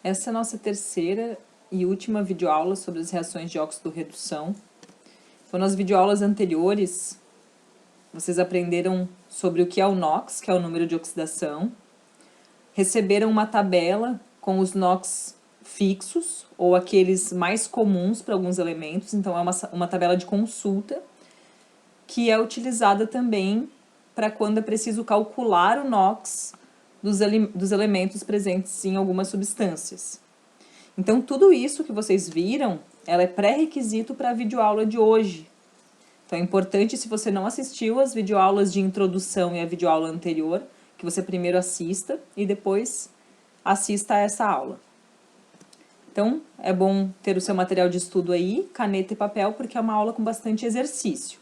Essa é a nossa terceira e última videoaula sobre as reações de óxido-redução. Então, nas videoaulas anteriores, vocês aprenderam sobre o que é o NOx, que é o número de oxidação, receberam uma tabela com os NOx fixos, ou aqueles mais comuns para alguns elementos, então é uma tabela de consulta, que é utilizada também para quando é preciso calcular o NOx dos elementos presentes em algumas substâncias. Então, tudo isso que vocês viram, ela é pré-requisito para a videoaula de hoje. Então, é importante, se você não assistiu as videoaulas de introdução e a videoaula anterior, que você primeiro assista e depois assista a essa aula. Então, é bom ter o seu material de estudo aí, caneta e papel, porque é uma aula com bastante exercício.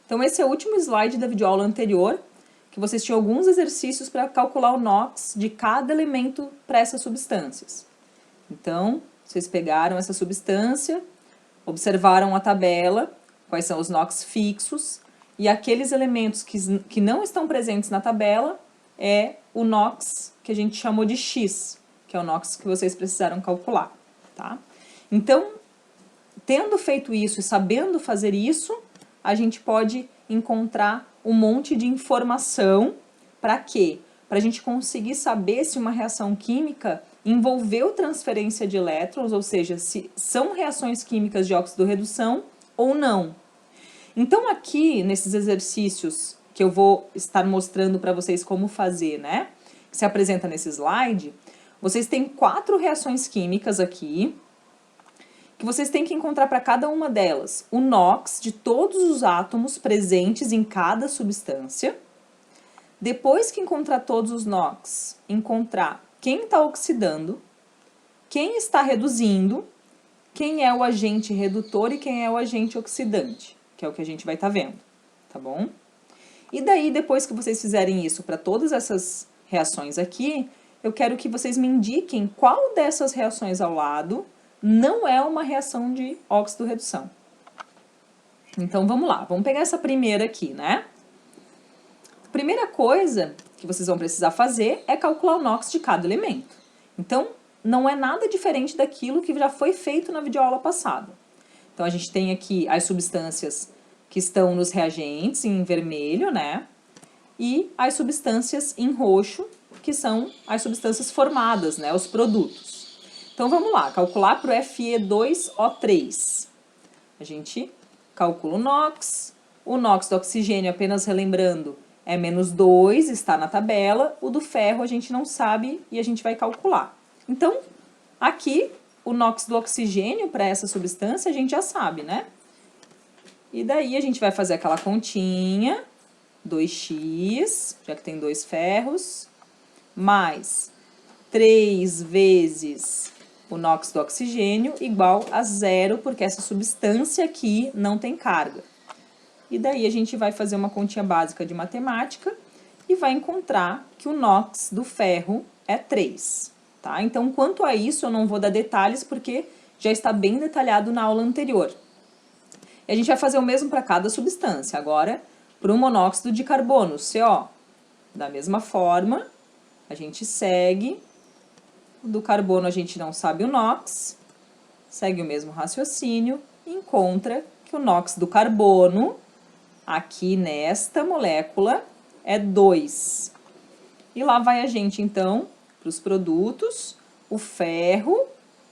Então, esse é o último slide da videoaula anterior, que vocês tinham alguns exercícios para calcular o NOx de cada elemento para essas substâncias. Então, vocês pegaram essa substância, observaram a tabela, quais são os NOx fixos, e aqueles elementos que não estão presentes na tabela é o NOx que a gente chamou de X, que é o NOx que vocês precisaram calcular, tá? Então, tendo feito isso e sabendo fazer isso, a gente pode encontrar um monte de informação para quê? Para a gente conseguir saber se uma reação química envolveu transferência de elétrons, ou seja, se são reações químicas de óxido-redução ou não. Então, aqui, nesses exercícios que eu vou estar mostrando para vocês como fazer, né? Que se apresenta nesse slide, vocês têm 4 reações químicas aqui, que vocês têm que encontrar para cada uma delas o NOx de todos os átomos presentes em cada substância. Depois que encontrar todos os NOx, encontrar quem está oxidando, quem está reduzindo, quem é o agente redutor e quem é o agente oxidante, que é o que a gente vai estar vendo, tá bom? E daí, depois que vocês fizerem isso para todas essas reações aqui, eu quero que vocês me indiquem qual dessas reações ao lado não é uma reação de óxido-redução. Então, vamos lá. Vamos pegar essa primeira aqui, né? A primeira coisa que vocês vão precisar fazer é calcular o NOx de cada elemento. Então, não é nada diferente daquilo que já foi feito na videoaula passada. Então, a gente tem aqui as substâncias que estão nos reagentes, em vermelho, né? E as substâncias em roxo, que são as substâncias formadas, né? Os produtos. Então, vamos lá, calcular para o Fe2O3. A gente calcula o NOx do oxigênio, apenas relembrando, é -2, está na tabela. O do ferro a gente não sabe e a gente vai calcular. Então, aqui, o NOx do oxigênio para essa substância a gente já sabe, né? E daí a gente vai fazer aquela continha, 2x, já que tem 2 ferros, mais 3 vezes o NOx do oxigênio igual a 0, porque essa substância aqui não tem carga. E daí a gente vai fazer uma continha básica de matemática e vai encontrar que o NOx do ferro é 3, tá? Então, quanto a isso, eu não vou dar detalhes, porque já está bem detalhado na aula anterior. E a gente vai fazer o mesmo para cada substância. Agora, para o monóxido de carbono, CO. Da mesma forma, a gente segue. Do carbono a gente não sabe o NOx, segue o mesmo raciocínio e encontra que o NOx do carbono, aqui nesta molécula, é 2. E lá vai a gente, então, para os produtos, o ferro,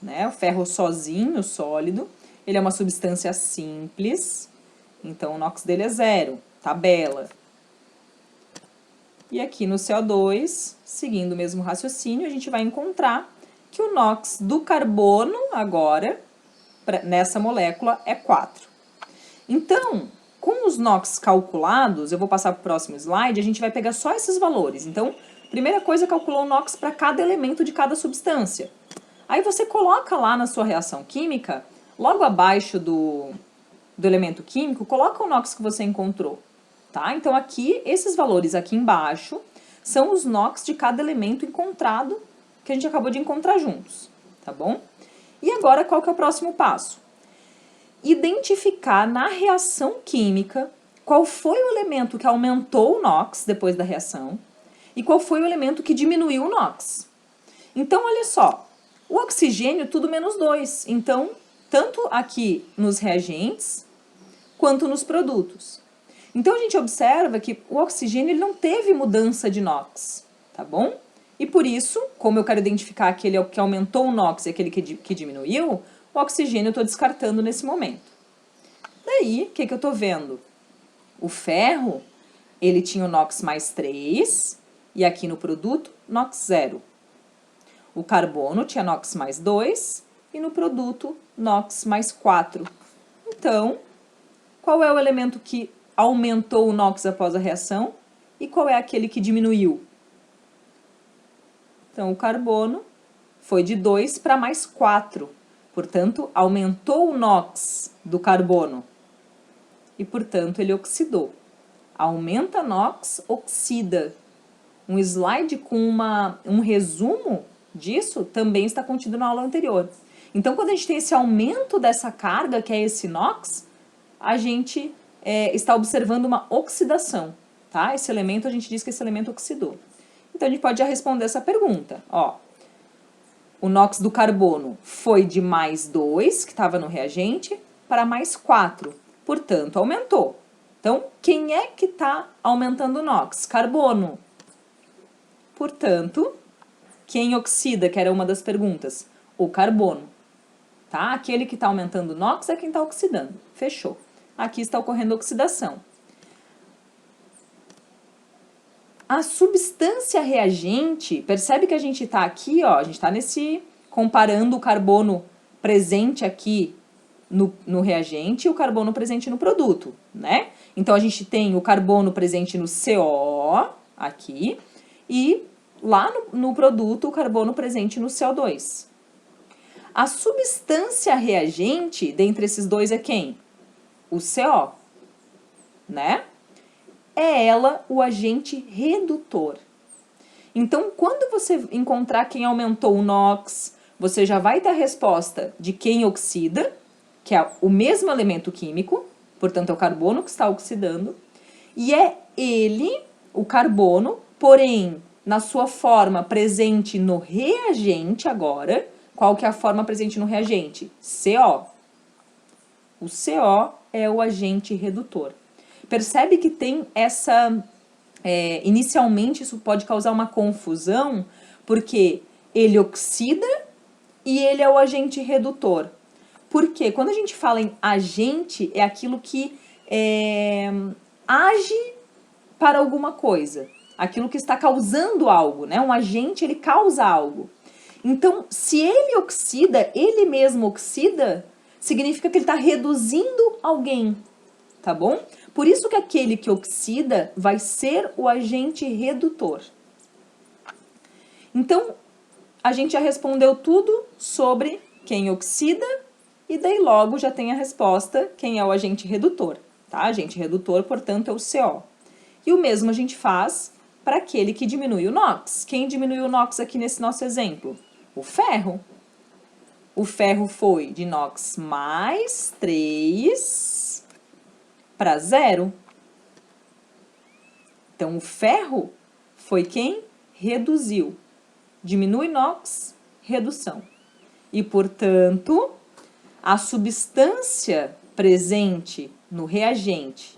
né? O ferro sozinho, sólido, ele é uma substância simples, então o NOx dele é 0, tabela. E aqui no CO2, seguindo o mesmo raciocínio, a gente vai encontrar que o NOx do carbono, agora, nessa molécula, é 4. Então, com os NOx calculados, eu vou passar para o próximo slide, a gente vai pegar só esses valores. Então, primeira coisa, calculou o NOx para cada elemento de cada substância. Aí você coloca lá na sua reação química, logo abaixo do elemento químico, coloca o NOx que você encontrou. Tá? Então, aqui, esses valores aqui embaixo são os NOx de cada elemento encontrado, que a gente acabou de encontrar juntos, tá bom? E agora, qual que é o próximo passo? Identificar na reação química qual foi o elemento que aumentou o NOx depois da reação e qual foi o elemento que diminuiu o NOx. Então, olha só, o oxigênio tudo menos 2. Então, tanto aqui nos reagentes, quanto nos produtos. Então, a gente observa que o oxigênio ele não teve mudança de NOx, tá bom? E por isso, como eu quero identificar aquele que aumentou o NOx e aquele que diminuiu, o oxigênio eu estou descartando nesse momento. Daí, o que eu estou vendo? O ferro, ele tinha o NOx mais 3, e aqui no produto, NOx 0. O carbono tinha NOx mais 2, e no produto, NOx mais 4. Então, qual é o elemento que aumentou o NOx após a reação? E qual é aquele que diminuiu? Então, o carbono foi de 2 para mais 4. Portanto, aumentou o NOx do carbono. E, portanto, ele oxidou. Aumenta NOx, oxida. Um slide com um resumo disso também está contido na aula anterior. Então, quando a gente tem esse aumento dessa carga, que é esse NOx, a gente está observando uma oxidação, tá? Esse elemento, a gente diz que esse elemento oxidou. Então, a gente pode já responder essa pergunta. Ó, o NOx do carbono foi de mais 2, que estava no reagente, para mais 4. Portanto, aumentou. Então, quem é que está aumentando o NOx? Carbono. Portanto, quem oxida, que era uma das perguntas? O carbono. Tá? Aquele que está aumentando o NOx é quem está oxidando. Fechou. Aqui está ocorrendo oxidação. A substância reagente, percebe que a gente está aqui, ó, a gente está comparando o carbono presente aqui no reagente e o carbono presente no produto, né? Então, a gente tem o carbono presente no CO, aqui, e lá no produto o carbono presente no CO2. A substância reagente, dentre esses dois, é quem? O CO, né? É ela o agente redutor. Então, quando você encontrar quem aumentou o NOx, você já vai ter a resposta de quem oxida, que é o mesmo elemento químico, portanto, é o carbono que está oxidando, e é ele, o carbono, porém, na sua forma presente no reagente agora. Qual que é a forma presente no reagente? CO. O CO é o agente redutor. Percebe que tem essa... inicialmente, isso pode causar uma confusão, porque ele oxida e ele é o agente redutor. Porque quando a gente fala em agente, é aquilo que age para alguma coisa. Aquilo que está causando algo, né? Um agente, ele causa algo. Então, se ele oxida, ele mesmo oxida, significa que ele está reduzindo alguém, tá bom? Por isso que aquele que oxida vai ser o agente redutor. Então, a gente já respondeu tudo sobre quem oxida e daí logo já tem a resposta quem é o agente redutor, tá? Agente redutor, portanto, é o CO. E o mesmo a gente faz para aquele que diminui o NOx. Quem diminuiu o NOx aqui nesse nosso exemplo? O ferro. O ferro foi de NOx mais 3 para 0. Então, o ferro foi quem reduziu. Diminui NOx, redução. E, portanto, a substância presente no reagente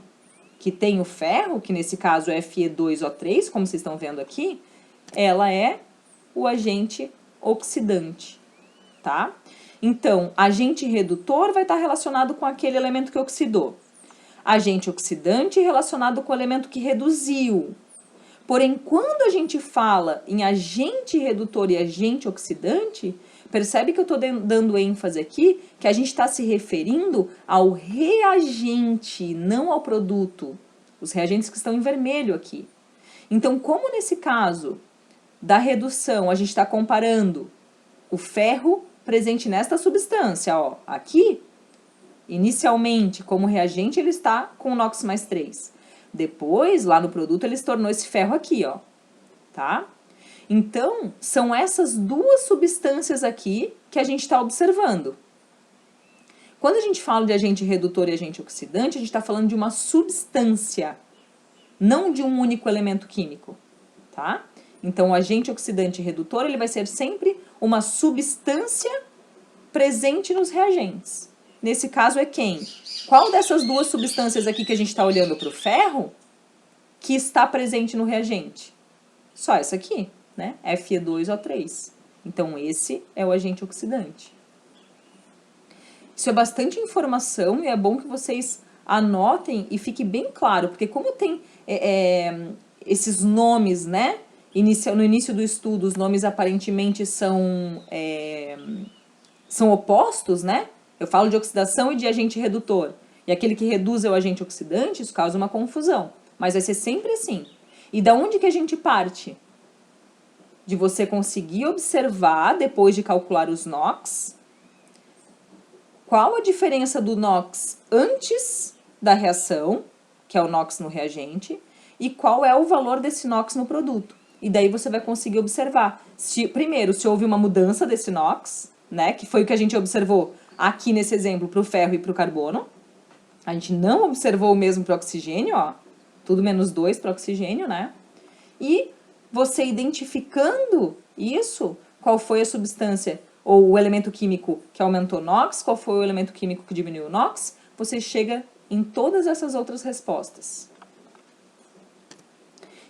que tem o ferro, que nesse caso é Fe2O3, como vocês estão vendo aqui, ela é o agente oxidante, tá? Então, agente redutor vai estar relacionado com aquele elemento que oxidou. Agente oxidante relacionado com o elemento que reduziu. Porém, quando a gente fala em agente redutor e agente oxidante, percebe que eu estou dando ênfase aqui que a gente está se referindo ao reagente, não ao produto. Os reagentes que estão em vermelho aqui. Então, como nesse caso da redução, a gente está comparando o ferro presente nesta substância, ó, aqui, inicialmente, como reagente, ele está com NOx mais 3. Depois, lá no produto, ele se tornou esse ferro aqui, ó, tá? Então, são essas duas substâncias aqui que a gente está observando. Quando a gente fala de agente redutor e agente oxidante, a gente está falando de uma substância, não de um único elemento químico, tá? Então, o agente oxidante redutor ele vai ser sempre uma substância presente nos reagentes. Nesse caso é quem? Qual dessas duas substâncias aqui que a gente está olhando para o ferro que está presente no reagente? Só essa aqui, né? Fe2O3. Então, esse é o agente oxidante. Isso é bastante informação e é bom que vocês anotem e fique bem claro, porque como tem esses nomes, né? No início do estudo, os nomes aparentemente são opostos, né? Eu falo de oxidação e de agente redutor. E aquele que reduz é o agente oxidante, isso causa uma confusão. Mas vai ser sempre assim. E da onde que a gente parte? De você conseguir observar, depois de calcular os NOx, qual a diferença do NOx antes da reação, que é o NOx no reagente, e qual é o valor desse NOx no produto. E daí você vai conseguir observar, primeiro, se houve uma mudança desse NOx, né, que foi o que a gente observou aqui nesse exemplo para o ferro e para o carbono. A gente não observou o mesmo para o oxigênio, ó, tudo menos 2 para o oxigênio, né? E você identificando isso, qual foi a substância ou o elemento químico que aumentou o NOx, qual foi o elemento químico que diminuiu o NOx, você chega em todas essas outras respostas.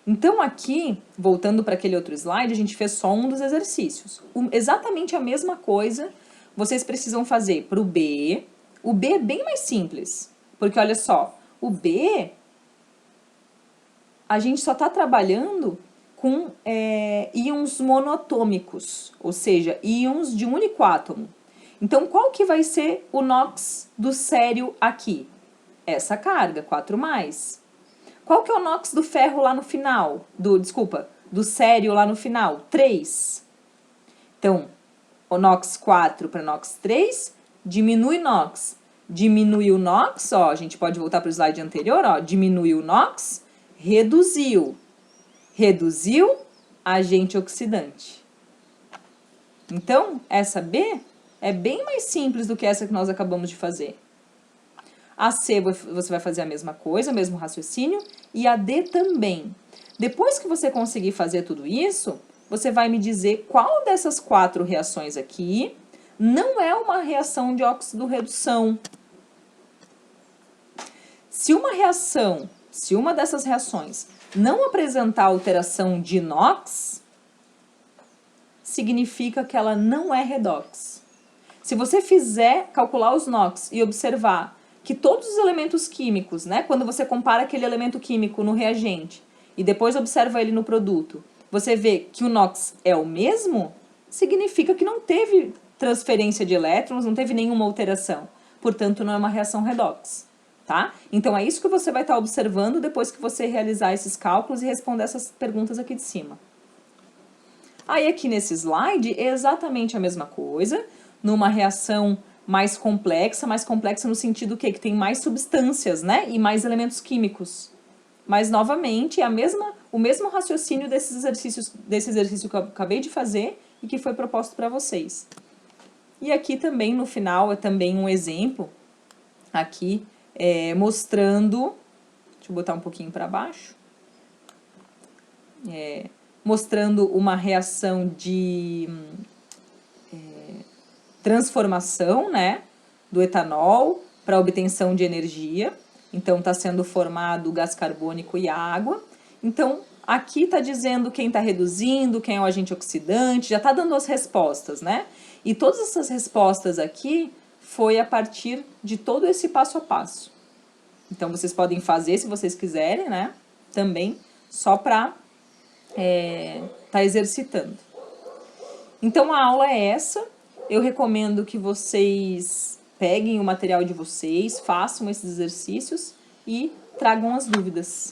Então aqui, voltando para aquele outro slide, a gente fez só um dos exercícios. Exatamente a mesma coisa vocês precisam fazer para o B. O B é bem mais simples, porque olha só, o B a gente só está trabalhando com íons monoatômicos, ou seja, íons de um único átomo. Então, qual que vai ser o NOx do sério aqui? Essa carga, 4+. Qual que é o NOx do ferro lá no final? Do sério lá no final? 3. Então, o NOx 4 para NOx 3, diminui NOx. Diminui o NOx, ó, a gente pode voltar para o slide anterior, ó, diminui o NOx, reduziu. Reduziu, agente oxidante. Então, essa B é bem mais simples do que essa que nós acabamos de fazer. A C você vai fazer a mesma coisa, o mesmo raciocínio, e a D também. Depois que você conseguir fazer tudo isso, você vai me dizer qual dessas 4 reações aqui não é uma reação de óxido-redução. Se uma dessas reações não apresentar alteração de NOx, significa que ela não é redox. Se você calcular os NOx e observar que todos os elementos químicos, né, quando você compara aquele elemento químico no reagente e depois observa ele no produto, você vê que o NOx é o mesmo, significa que não teve transferência de elétrons, não teve nenhuma alteração. Portanto, não é uma reação redox. Tá? Então, é isso que você vai estar observando depois que você realizar esses cálculos e responder essas perguntas aqui de cima. Aí, aqui nesse slide, é exatamente a mesma coisa, numa reação mais complexa no sentido que tem mais substâncias, né? E mais elementos químicos. Mas, novamente, é o mesmo raciocínio desse exercício que eu acabei de fazer e que foi proposto para vocês. E aqui também, no final, é também um exemplo, aqui, mostrando, deixa eu botar um pouquinho para baixo, mostrando uma reação de transformação, né, do etanol para obtenção de energia. Então, está sendo formado gás carbônico e água. Então, aqui está dizendo quem está reduzindo, quem é o agente oxidante, já está dando as respostas, né? E todas essas respostas aqui foi a partir de todo esse passo a passo. Então, vocês podem fazer, se vocês quiserem, né? Também, só para tá exercitando. Então, a aula é essa. Eu recomendo que vocês peguem o material de vocês, façam esses exercícios e tragam as dúvidas.